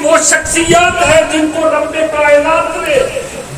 وہ شخصیات ہیں جن کو رب کائنات نے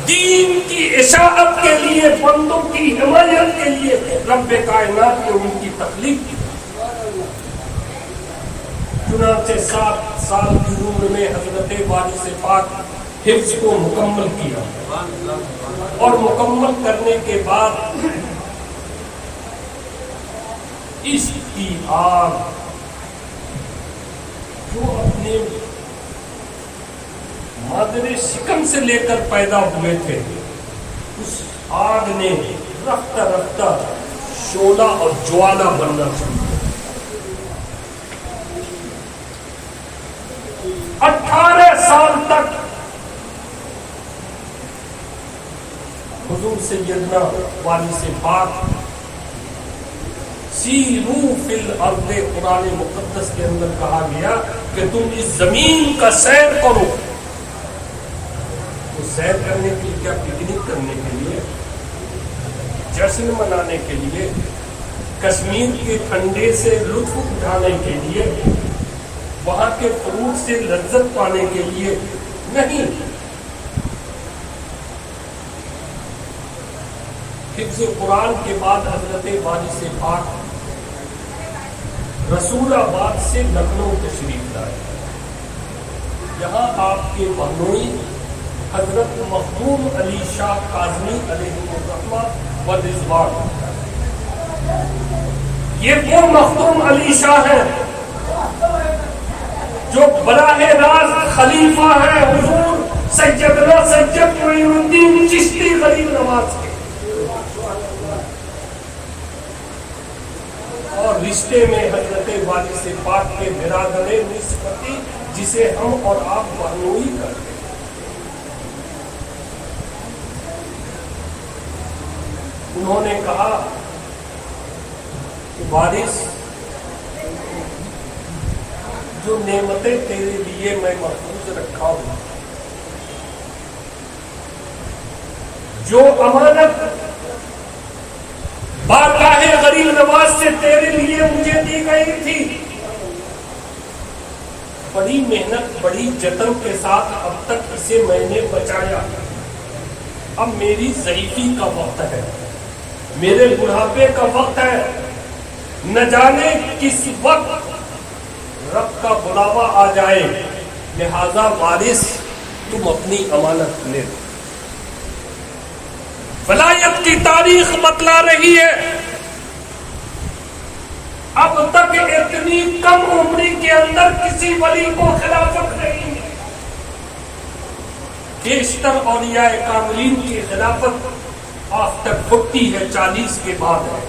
دین کی اشاعت کے لیے، بندوں کی حمایت کے لیے رب کائنات نے ان کی تخلیق کی۔ چنانچہ 7 سال کی عمر میں حضرت وارث پاک حفظ کو مکمل کیا، اور مکمل کرنے کے بعد اس کی آگ جو اپنے مادر شکم سے لے کر پیدا ہوئے تھے، اس آگ نے رفتہ رفتہ شعلہ اور جوالا بننا شروع کیا۔ 18 سال تک حضور سیدنا وارث پاک سیروا فی الارض، قرآن مقدس کے اندر کہا گیا کہ تم اس زمین کا سیر کرو۔ تو سیر کرنے کے لیے کیا؟ پکنک کرنے کے لیے، جشن منانے کے لیے، کشمیر کے ٹھنڈے سے لطف اٹھانے کے لیے، وہاں کے فروٹ سے لذت پانے کے لیے نہیں۔ حفظ قرآن کے بعد حضرت وارث پاک رسول آباد سے لکھنؤ تشریف لائے۔ یہاں آپ کے بہنوئی حضرت مخدوم علی شاہ کاظمی علیہ الرحمہ و رضوان، یہ وہ مخدوم علی شاہ ہیں جو براہ راست خلیفہ ہے حضور سیدنا سید معین الدین چشتی غریب نواز کے، اور رشتے میں حضرت وارث پاک کے برادر نسبتی جسے ہم اور آپ بہنوئی کرتے ہیں۔ انہوں نے کہا کہ وارث، جو نعمتیں تیرے لیے میں محفوظ رکھا ہوں، جو امانت بارگاہ غریب نواز سے تیرے لیے مجھے دی گئی تھی، بڑی محنت بڑی جتن کے ساتھ اب تک اسے میں نے بچایا۔ اب میری ضعیفی کا وقت ہے، میرے بڑھاپے کا وقت ہے، نہ جانے کس وقت رب کا بلاوا آ جائے، لہذا وارث تم اپنی امانت لے لو۔ ولایت کی تاریخ بتلا رہی ہے اب تک اتنی کم عمری کے اندر کسی ولی کو خلافت نہیں ہے۔ بیشتر اولیاء کاملین کی خلافت آفٹر 40 ہے، 40 کے بعد ہے،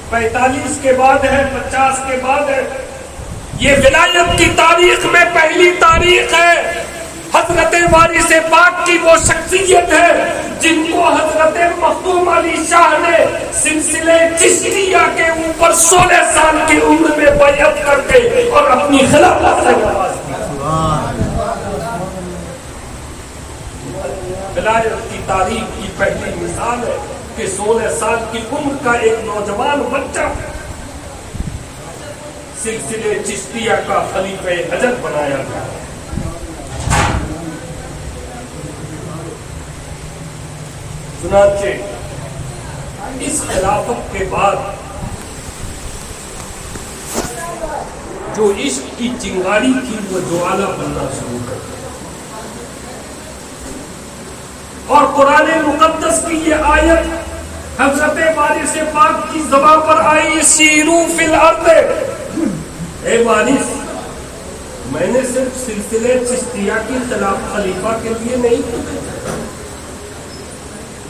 45 کے بعد ہے، 50 کے بعد ہے۔ یہ ولایت کی تاریخ میں پہلی تاریخ ہے۔ حضرت وارث پاک کی وہ شخصیت ہے جن کو حضرت مخدوم علی شاہ نے سلسلے چشتیہ کے اوپر 16 سال کی عمر میں بیعت کر کے اور اپنی خلافت سے نواز دیا۔ ولایت کی تاریخ کی پہلی مثال ہے کہ 16 سال کی عمر کا ایک نوجوان بچہ سلسلے چشتیہ کا خلیفہ حجت بنایا گیا۔ چنانچہ اس خلافت کے بعد جو عشق کی چنگاری تھی وہ جوالا بننا شروع کر دیا، اور قرآن مقدس کی یہ آیت حضرت وارث پاک کی زبان پر آئی، سیروا فی الارض، اے وارث میں نے صرف سلسلے چشتیہ کی خلیفہ کے لیے نہیں،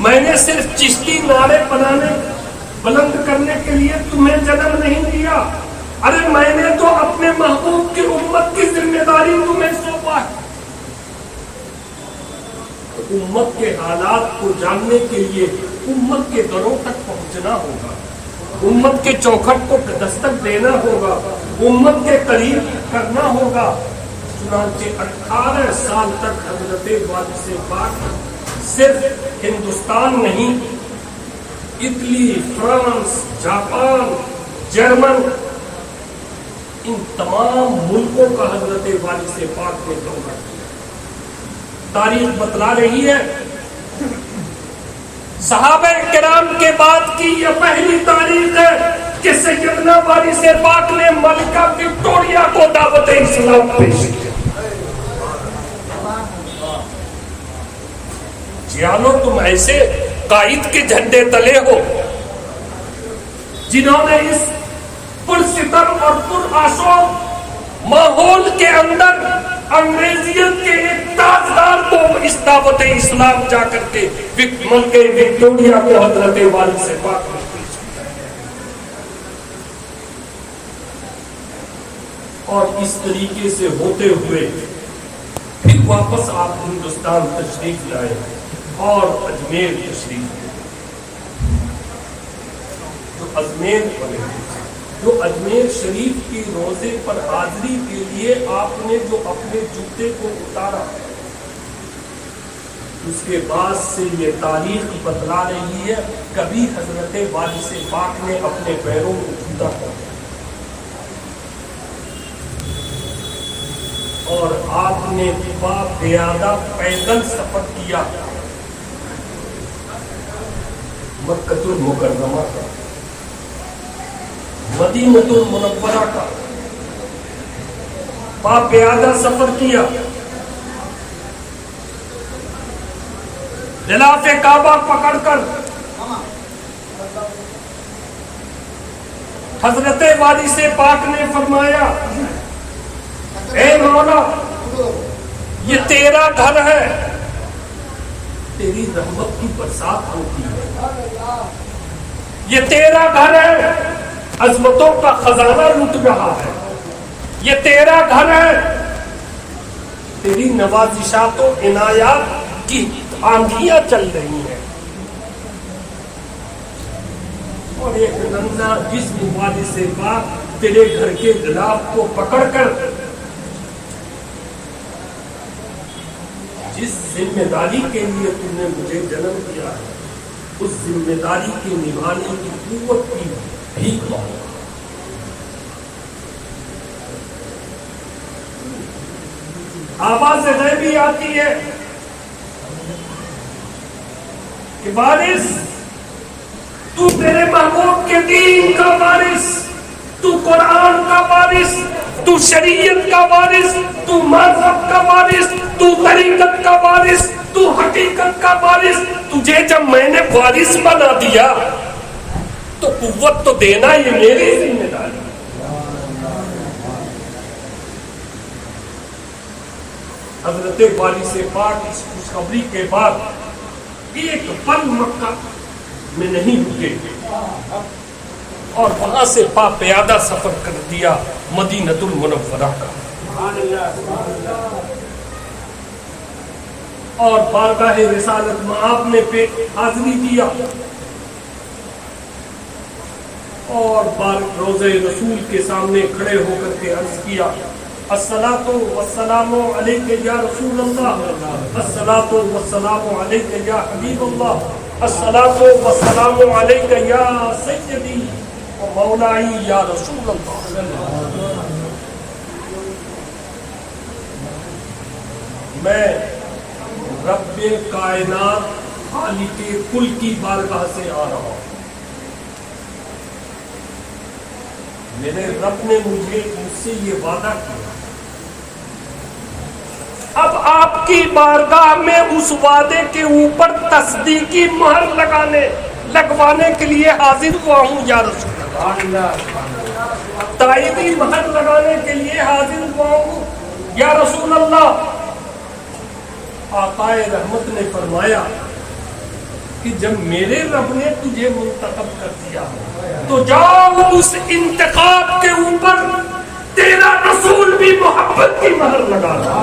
میں نے صرف چشتی نعرے بنانے بلند کرنے کے لیے تمہیں جنم نہیں دیا، ارے میں نے تو اپنے محبوب کی امت کی ذمہ داری تمہیں سونپا ہے۔ امت کے حالات کو جاننے کے لیے امت کے گھروں تک پہنچنا ہوگا، امت کے چوکھٹ کو دستک دینا ہوگا، امت کے قریب کرنا ہوگا۔ چنانچہ 18 سال تک حضرت وارث پاک صرف ہندوستان نہیں، اٹلی، فرانس، جاپان، جرمن، ان تمام ملکوں کا حضرت وارث پاک نے دورہ کیا. تاریخ بتلا رہی ہے صحابہ کرام کے بعد کی یہ پہلی تاریخ ہے کہ سیدنا وارث پاک نے ملکہ وکٹوریہ کو دعوت اسلام پیش کیا. جانو تم ایسے قائد کے جھنڈے تلے ہو جنہوں نے اس پرستم اور پرآشوب ماحول کے اندر انگریزیت کے ایک تاجدار کو اس دعوت اسلام جا کر کے ملک وکٹوریہ کو حضرت وارث پاک نے پیش کیا. اور اس طریقے سے ہوتے ہوئے پھر واپس آپ ہندوستان تشریف لائے اور اجمیر تشریف لائے. جو اجمیر شریف کی روزے پر حاضری کے لیے آپ نے جو اپنے جوتے کو اتارا، اس کے بعد سے یہ تاریخ بتلا رہی ہے کبھی حضرت وارث پاک نے اپنے پیروں کو جوتا کر اور آپ نے باقیادہ پیدل سفر کیا مکہ المکرمہ کا، مدینہ المنورہ کا، باقیادہ سفر کیا. غلاف کعبہ پکڑ کر حضرت وارث پاک نے فرمایا اے مولا یہ تیرا گھر ہے، تیری رحمت کی برسات ہوتی ہے، یہ تیرا گھر ہے، عظمتوں کا خزانہ لٹ رہا ہے، یہ تیرا گھر ہے، تیری نوازشات و عنایات کی آندھیاں چل رہی ہیں. اور ایک ننھا جسم وارث پاک تیرے گھر کے غلاف کو پکڑ کر جس ذمہ داری کے لیے تم نے مجھے جنم دیا ہے اس ذمہ داری کے نبھانے کی قوت کی بھیک مانگا. آواز غیبی آتی ہے کہ وارث تو میرے محبوب کے دین کا وارث، تو قرآن کا وارث، تو شریعت کا وارث، تو مذہب کا وارث، تو طریقت کا وارث، تو حقیقت کا وارث. تجھے جب میں نے وارث بنا دیا تو قوت تو دینا یہ میری ذمہ داری. حضرت وارث پاک اس خوشخبری کے بعد ایک پل مکہ میں نہیں رکے اور وہاں سے پیادہ سفر کر دیا مدینہ المنورہ کا. اور بارگاہ رسالت میں آپ نے حاضری دیا اور روضہ رسول کے سامنے کھڑے ہو کر کے عرض کیا الصلاۃ والسلام علیک یا رسول اللہ، الصلاۃ والسلام علیک یا حبیب اللہ، الصلاۃ والسلام علیک یا سیدی و مولائی یا رسول اللہ. میں رب کائنات خالق کل کی بارگاہ سے آ رہا ہوں. میرے رب نے مجھ سے یہ وعدہ کیا، اب آپ کی بارگاہ میں اس وعدے کے اوپر تصدیقی مہر لگوانے کے لیے حاضر ہوا ہوں یا رسول اللہ. تائیدی مہر لگانے کے لیے حاضر ہوا ہوں یا رسول اللہ. آقائے رحمت نے فرمایا کہ جب میرے رب نے تجھے منتخب کر دیا تو جاؤ اس انتخاب کے اوپر تیرا رسول بھی محبت کی مہر لگا رہا.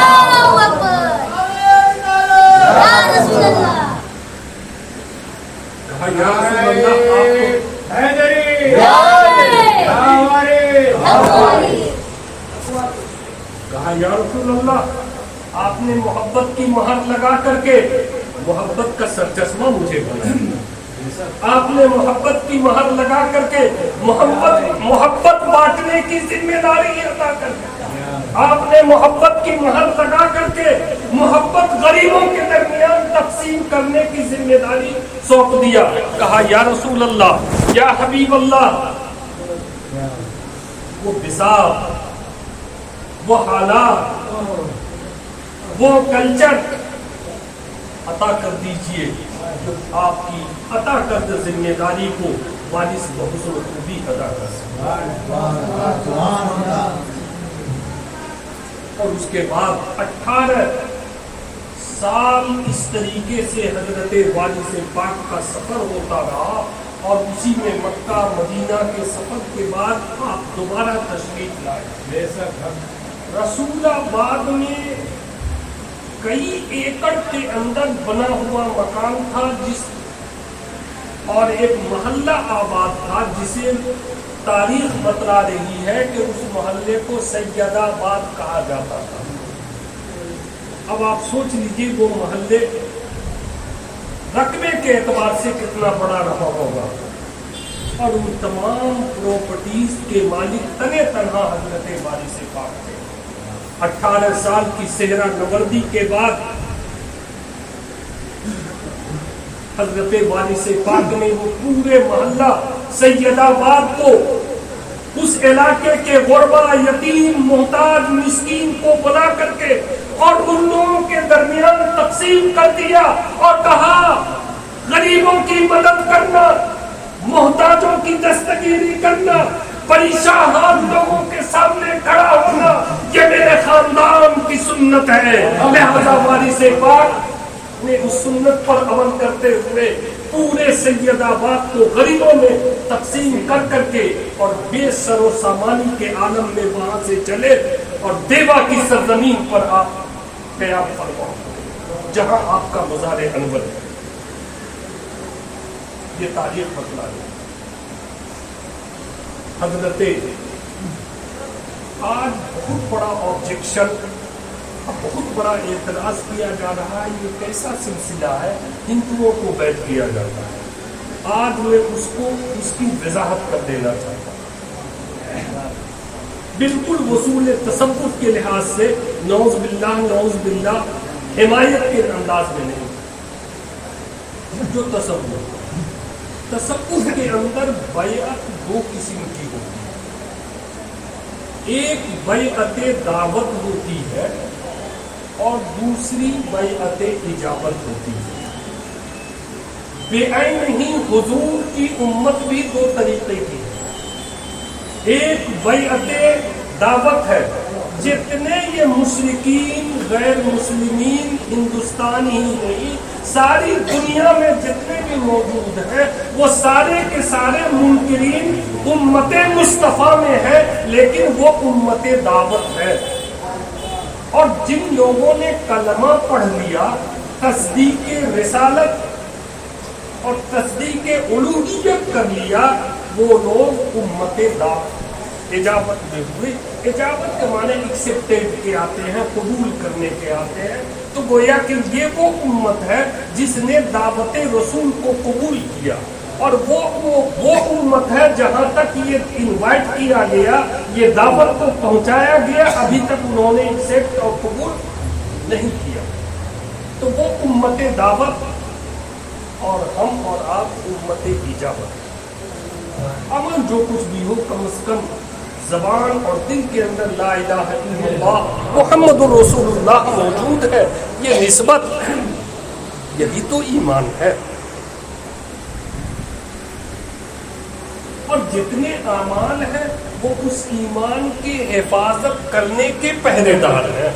اللہ اکبر، یا رسول اللہ. کہا یا رسول اللہ آپ نے محبت کی مہر لگا کر کے محبت کا سرچشمہ مجھے بنا. آپ نے محبت کی مہر لگا کر کے محبت بانٹنے کی ذمہ داری ادا کر دی. آپ نے محبت کی مہر لگا کر کے محبت غریبوں کے درمیان تقسیم کرنے کی ذمہ داری سونپ دیا. کہا یا رسول اللہ، یا حبیب اللہ، وہ بساط، وہ حالات، وہ کلچر عطا کر دیجئے جو آپ کی عطا کردہ ذمہ داری کو وارث بحسن خوبی ادا کر سکے. اور اس کے بعد 18 سال اس طریقے سے حضرت والد پاک کا سفر ہوتا رہا، اور اسی میں مکہ مدینہ کے سفر کے بعد آپ دوبارہ تشریف لائے. رسول آباد میں کئی ایکڑ کے اندر بنا ہوا مکان تھا، اور ایک محلہ آباد تھا جسے تاریخ بتلا رہی ہے کہ اس محلے کو سید آباد کہا جاتا تھا. اب آپ سوچ لیجیے وہ محلے رقبے کے اعتبار سے کتنا بڑا رہا ہوگا، اور ان تمام پراپرٹیز کے مالک تنے تنہا حضرت وارث پاک تھے. 18 سال کی صحرا نوردی کے بعد حضرت وارث پاک نے وہ پورے محلہ سید آباد کو، اس علاقے کے غربا، یتیم، محتاج، مسکین کو بلا کر کے اور ان لوگوں کے درمیان تقسیم کر دیا، اور کہا غریبوں کی مدد کرنا، محتاجوں کی دستگیری کرنا، پریشان حال لوگوں کے سامنے کھڑا ہونا، یہ میرے خاندان کی سنت ہے. لہذا وارث پاک نے اس سنت پر عمل کرتے ہوئے پورے سید آباد کو غریبوں میں تقسیم کر کر کے اور بے سر و سامانی کے عالم میں وہاں سے چلے، اور دیوا کی سرزمین پر آپ قیام فرمائیں جہاں آپ کا مزار انور ہے. یہ تاریخ بتلا ہے. حضرت آج بہت بڑا آبجیکشن، بہت بڑا اعتراض کیا جا رہا ہے، یہ کیسا سلسلہ ہے، ہندوؤں کو بیعت کیا جاتا ہے. آج میں اس کی وضاحت کر دینا چاہتا ہوں. بالکل وصول تصوف کے لحاظ سے نعوذ باللہ حمایت کے انداز میں نہیں. جو تصوف کے اندر بیعت دو قسم کی ہوتی ہے. ایک بیعت دعوت ہوتی ہے اور دوسری بیعت اجابت ہوتی ہے. بعین ہی حضور کی امت بھی دو طریقے کی ہے. ایک بیعت دعوت ہے، جتنے یہ مشرکین غیر مسلمین ہندوستان ہی نہیں ساری دنیا میں جتنے بھی موجود ہیں وہ سارے کے سارے منکرین امت مصطفیٰ میں ہے، لیکن وہ امت دعوت ہے. اور جن لوگوں نے کلمہ پڑھ لیا، تصدیق رسالت اور تصدیق الوہیت کر لیا، وہ لوگ امت دعوت. اجابت میں ہوئے. اجابت کے معنی ایکسپٹیڈ کے آتے ہیں، قبول کرنے کے آتے ہیں. تو گویا کہ یہ وہ امت ہے جس نے دعوت رسول کو قبول کیا، اور وہ امت ہے جہاں تک یہ انوائٹ کیا گیا، یہ دعوت کو پہنچایا گیا، ابھی تک انہوں نے ایکسپٹ اور قبول نہیں کیا. تو وہ امت دعوت، اور ہم اور آپ امت اجابت. عمل جو کچھ بھی ہو، کم از کم زبان اور دل کے اندر لا الہ الا اللہ محمد رسول اللہ موجود ہے. یہ نسبت، یہی تو ایمان ہے. اور جتنے اعمال ہیں وہ اس ایمان کی حفاظت کرنے کے پہرے دار ہیں.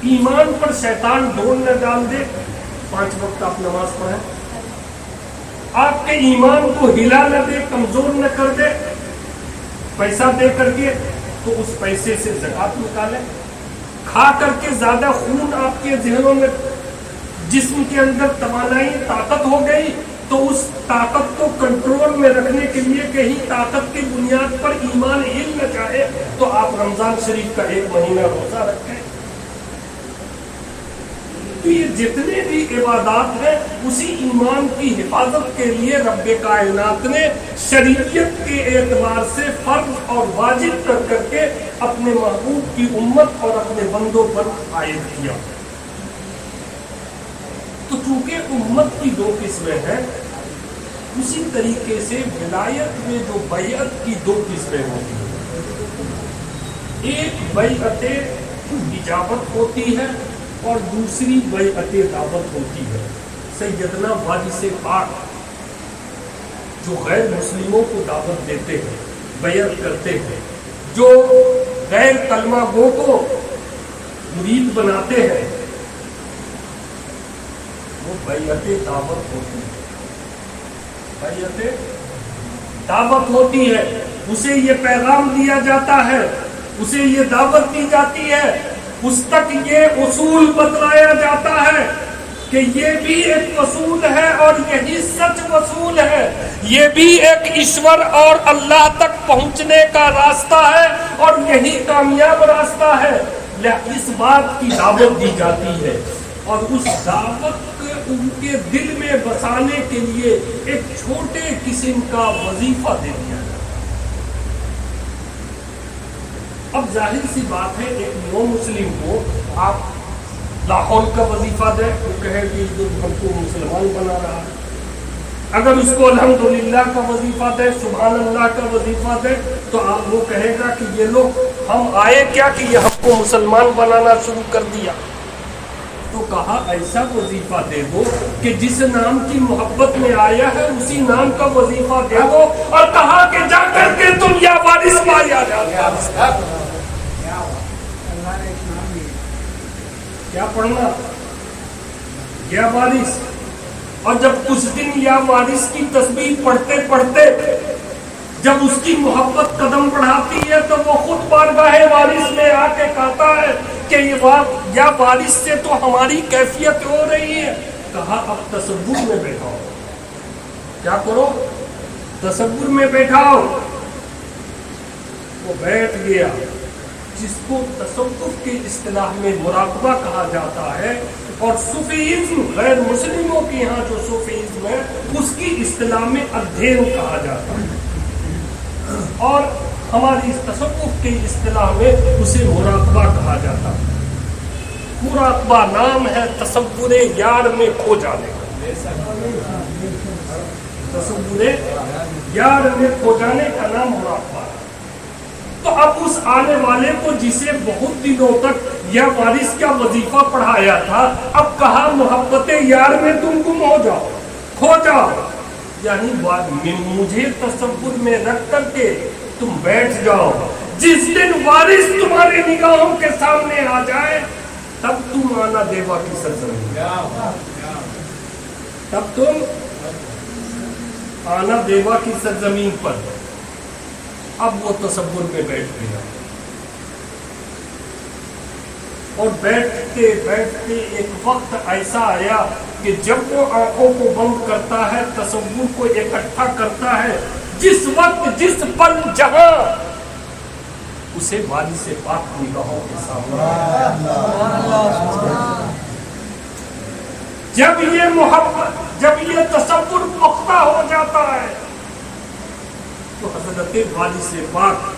ایمان پر شیطان ڈور نہ ڈال دے. 5 وقت آپ نماز پڑھیں، آپ کے ایمان کو ہلا نہ دے، کمزور نہ کر دے. پیسہ دے کر کے تو اس پیسے سے زکات نکالیں. کھا کر کے زیادہ خون آپ کے ذہنوں میں، جسم کے اندر توانائی طاقت ہو گئی، تو اس طاقت کو کنٹرول میں رکھنے کے لیے کہیں طاقت کی بنیاد پر ایمان ہل نہ چاہے تو آپ رمضان شریف کا 1 مہینہ روزہ رکھیں. تو یہ جتنے بھی عبادات ہیں اسی ایمان کی حفاظت کے لیے رب کائنات نے شریعت کے اعتبار سے فرض اور واجب کر کے اپنے محبوب کی امت اور اپنے بندوں پر عائد کیا. تو چونکہ امت کی دو قسمیں ہیں، اسی طریقے سے ولایت میں جو بیعت کی دو قسمیں ہوتی ہیں. ایک بیعت اجابت ہوتی ہے اور دوسری بیعت دعوت ہوتی ہے. سیدنا وارث پاک جو غیر مسلموں کو دعوت دیتے ہیں، بیعت کرتے ہیں، جو غیر کلمہ گو کو مرید بناتے ہیں، وہ بیعت دعوت ہوتی ہے. بیعت دعوت ہوتی ہے، اسے یہ پیغام دیا جاتا ہے، اسے یہ دعوت دی جاتی ہے، اس تک یہ اصول بتلایا جاتا ہے کہ یہ بھی ایک اصول ہے اور یہی سچ اصول ہے، یہ بھی ایک ایشور اور اللہ تک پہنچنے کا راستہ ہے اور یہی کامیاب راستہ ہے. اس بات کی دعوت دی جاتی ہے اور اس دعوت ان کے دل میں بسانے کے لیے ایک چھوٹے قسم کا وظیفہ دے دیا جاتا ہے. اب ظاہر سی بات ہے، ایک نو مسلم کو آپ لاہور کا وظیفہ دیں، وہ کہے کہ ہم کو مسلمان بنا رہا ہے. اگر اس کو الحمدللہ کا وظیفہ دیں، سبحان اللہ کا وظیفہ دیں، تو آپ وہ کہے گا کہ یہ لوگ ہم آئے کیا کہ یہ ہم کو مسلمان بنانا شروع کر دیا. تو کہا ایسا وظیفہ دے دو کہ جس نام کی محبت میں آیا ہے اسی نام کا وظیفہ دے دو، اور کہا کہ جا کر کے تم یا وارث پایا جاتا. کیا پڑھنا؟ یا وارث. اور جب کچھ دن یا وارث کی تسبیح پڑھتے پڑھتے جب اس کی محبت قدم بڑھاتی ہے تو وہ خود بارگاہ وارث میں آ کے کہتا ہے کہ یا وارث سے تو ہماری کیفیت ہو رہی ہے. کہا اب تصور میں بیٹھاؤ. کیا کرو؟ تصور میں بیٹھاؤ. وہ بیٹھ گیا، جس کو تصوف کی اصطلاح میں مراقبہ کہا جاتا ہے، اور صوفیزم غیر مسلموں کے یہاں جو صوفیزم ہے اس کی اصطلاح میں ادھین کہا جاتا ہے، اور ہماری اس تصوف کی اصطلاح میں اسے مراقبہ کہا جاتا ہے. مراقبہ نام ہے تصور یار میں کھو جانے کا. تصور یار میں کھو جانے کا نام مراقبہ ہے. تو اب اس آنے والے کو جسے بہت دنوں تک یا وارث کا وظیفہ پڑھایا تھا، اب کہا محبت یار میں تم گم ہو جاؤ، کھو جاؤ. یعنی مجھے تصور میں رکھ کر کے تم بیٹھ جاؤ. جس دن وارث تمہارے نگاہوں کے سامنے آ جائے تب تم آنا دیوا کی سرزمین، تب تم آنا دیوا کی سرزمین پر. اب وہ تصور میں بیٹھ گیا، اور بیٹھتے بیٹھتے ایک وقت ایسا آیا کہ جب وہ آنکھوں کو بند کرتا ہے، تصور کو اکٹھا کرتا ہے، جس وقت جس پل جہاں اسے وارث پاک نگاہوں کے سامنے، جب یہ محبت، جب یہ تصور پختہ ہو جاتا ہے تو حضرت وارث پاک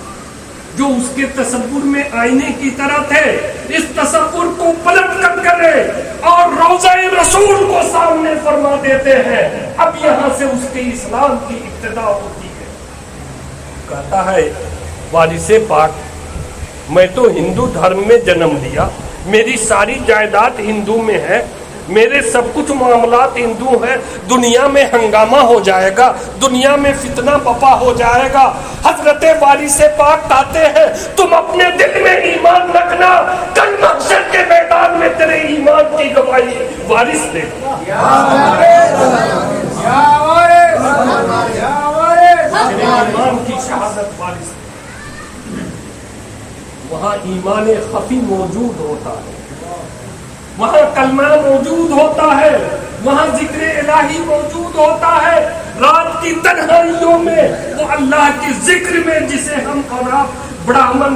جو اس کے تصور میں آئینے کی طرح تھے، اس تصور کو پلٹ کر کرے اور روضہ رسول کو سامنے فرما دیتے ہیں. اب یہاں سے اس کے اسلام کی ابتدا ہوتی ہے. کہتا ہے وارث پاک، میں تو ہندو دھرم میں جنم لیا، میری ساری جائیداد ہندو میں ہے، میرے سب کچھ معاملات ہندو ہیں، دنیا میں ہنگامہ ہو جائے گا، دنیا میں فتنہ بپا ہو جائے گا. حضرت وارث پاک کہتے ہیں تم اپنے دل میں ایمان رکھنا، کل محشر کے میدان میں تیرے ایمان کی گواہی وارث دے گا. تیرے ایمان کی شہادت وارث. وہاں ایمان خفی موجود ہوتا ہے، وہاں کلمہ موجود ہوتا ہے، وہاں ذکر الہی موجود ہوتا ہے. رات کی تنہائیوں میں وہ اللہ کے ذکر میں، جسے ہم اور آپ برہمن،